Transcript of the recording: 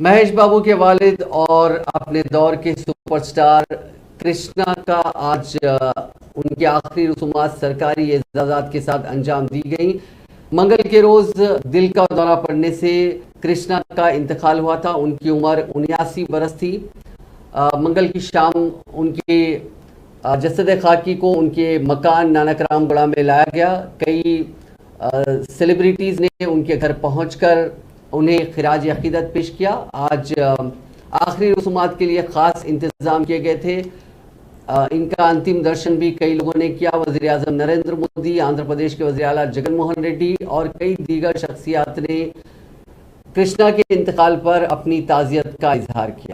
महेश बाबू के वालिद और अपने दौर के सुपरस्टार कृष्णा का आज उनकी आखिरी रसूमात सरकारी एजाज़ात के साथ अंजाम दी गई। मंगल के रोज दिल का दौरा पड़ने से कृष्णा का इंतकाल हुआ था। उनकी उम्र 79 बरस थी। मंगल की शाम उनके जसद खाकी को उनके मकान नानक रामगढ़ा में लाया गया। कई सेलिब्रिटीज़ ने उनके घर पहुंचकर उन्हें खिराज अकीदत पेश किया। आज आखिरी रसूमात के लिए ख़ास इंतज़ाम किए गए थे। इनका अंतिम दर्शन भी कई लोगों ने किया। वज़ीर आज़म नरेंद्र मोदी, आंध्र प्रदेश के वज़ीर आला जगन मोहन रेड्डी और कई दीगर शख्सियात ने कृष्णा के इंतकाल पर अपनी ताज़ियत का इजहार किया।